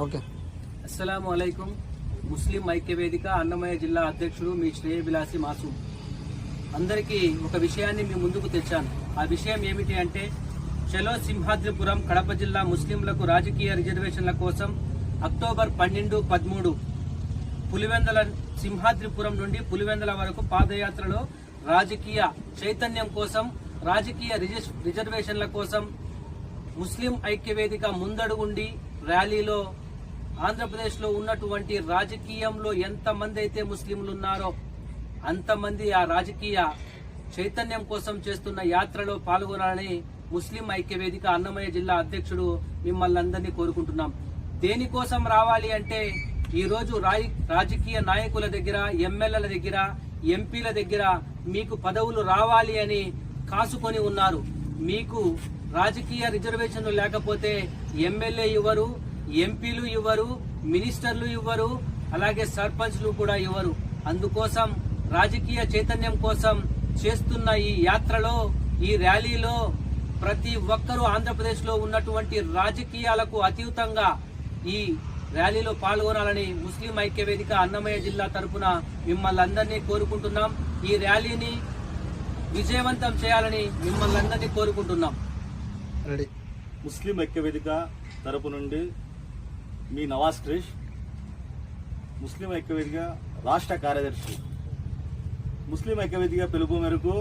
Okay. అస్సలాము అలైకుం. ముస్లిం ఐక్య వేదిక అన్నమయ్య జిల్లా అధ్యక్షుడు మీ శ్రేయభిలాసి మాసూమ్. అందరికీ ఒక విషయాన్ని మీ ముందుకు తెచ్చాను. ఆ విషయం ఏమిటి అంటే, చలో సింహాద్రిపురం కడప జిల్లా ముస్లింలకు రాజకీయ రిజర్వేషన్ల కోసం అక్టోబర్ 12, 13 పులివెందల సింహాద్రిపురం నుండి పులివెందల వరకు పాదయాత్రలో రాజకీయ చైతన్యం కోసం, రాజకీయ రిజర్వేషన్ల కోసం ముస్లిం ఐక్యవేదిక ముందడుగుండి ర్యాలీలో ఆంధ్రప్రదేశ్లో ఉన్నటువంటి రాజకీయంలో ఎంతమంది అయితే ముస్లింలు ఉన్నారో అంతమంది ఆ రాజకీయ చైతన్యం కోసం చేస్తున్న యాత్రలో పాల్గొనాలని ముస్లిం ఐక్యవేదిక అన్నమయ్య జిల్లా అధ్యక్షుడు మిమ్మల్ని అందరినీ కోరుకుంటున్నాం. దేనికోసం రావాలి అంటే, ఈరోజు రాజకీయ నాయకుల దగ్గర, ఎమ్మెల్యేల దగ్గర, ఎంపీల దగ్గర మీకు పదవులు రావాలి అని కాసుకొని ఉన్నారు. మీకు రాజకీయ రిజర్వేషన్లు లేకపోతే ఎమ్మెల్యే ఇవ్వరు, ఎంపీలు ఇవ్వరు, మినిస్టర్లు ఇవ్వరు, అలాగే సర్పంచ్లు కూడా ఇవ్వరు. అందుకోసం రాజకీయ చైతన్యం కోసం చేస్తున్న ఈ యాత్రలో, ఈ ర్యాలీలో ప్రతి ఒక్కరూ ఆంధ్రప్రదేశ్లో ఉన్నటువంటి రాజకీయాలకు అతీతంగా ఈ ర్యాలీలో పాల్గొనాలని ముస్లిం ఐక్యవేదిక అన్నమయ్య జిల్లా తరఫున మిమ్మల్ని అందరినీ కోరుకుంటున్నాం. ఈ ర్యాలీని విజయవంతం చేయాలని మిమ్మల్ని అందరినీ కోరుకుంటున్నాం. ముస్లిం ఐక్యవేదిక తరపు నుండి మీ నవాజ్ క్రిష్, ముస్లిం ఐక్యవేదిక రాష్ట్ర కార్యదర్శి. ముస్లిం ఐక్యవేదిక పిలుపు మేరకు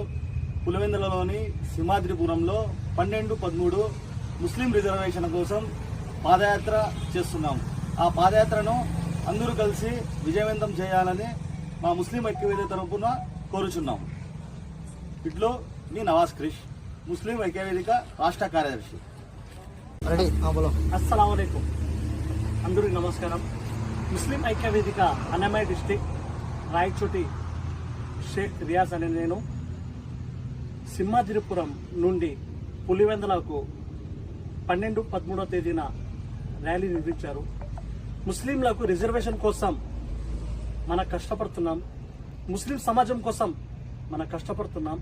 పులివెందులలోని సింహాద్రిపురంలో 12, 13 ముస్లిం రిజర్వేషన్ కోసం పాదయాత్ర చేస్తున్నాం. ఆ పాదయాత్రను అందరూ కలిసి విజయవంతం చేయాలని మా ముస్లిం ఐక్యవేదిక తరపున కోరుచున్నాం. ఇట్లో మీ నవాజ్ క్రిష్, ముస్లిం ఐక్యవేదిక రాష్ట్ర కార్యదర్శి. అస్సలాము అలైకుం. అందరికీ నమస్కారం. ముస్లిం ఐక్యవేదిక అన్నమయ్య డిస్టిక్ రాయచోటి షేక్ రియాజ్ అనే నేను సింహాద్రిపురం నుండి పులివెందులకు 12, 13వ తేదీన ర్యాలీ నిర్వహించారు. ముస్లింలకు రిజర్వేషన్ కోసం మనం కష్టపడుతున్నాం. ముస్లిం సమాజం కోసం మనం కష్టపడుతున్నాం.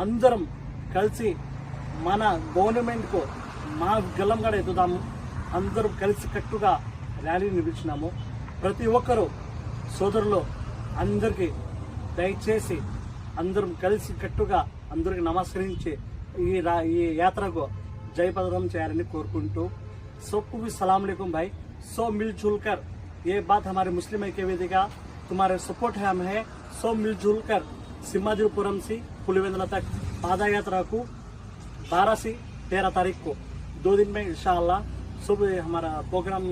అందరం కలిసి మన గవర్నమెంట్కు మా గల్లంగడ ఎత్తుదాము. అందరం కలిసి కట్టుగా ర్యాలీ నిర్వహించినాము. ప్రతి ఒక్కరూ సోదరులు అందరికీ దయచేసి అందరం కలిసి కట్టుగా అందరికి నమస్కరించి ఈ యాత్రకు జయప్రదం చేయాలని కోరుకుంటూ, सबको भी सलाम अलैकुम भाई. सो मिलजुल कर ये बात हमारे मुस्लिम ऐक्य वेदिका तुम्हारे सपोर्ट है, हम है. सो मिलजुल कर सिम्हाद्रिपुरम से पुलिवेंदला तक पादा यात्रा को 12 से 13 तारीख को 2 दिन में इंशाअल्लाह सुबह हमारा प्रोग्राम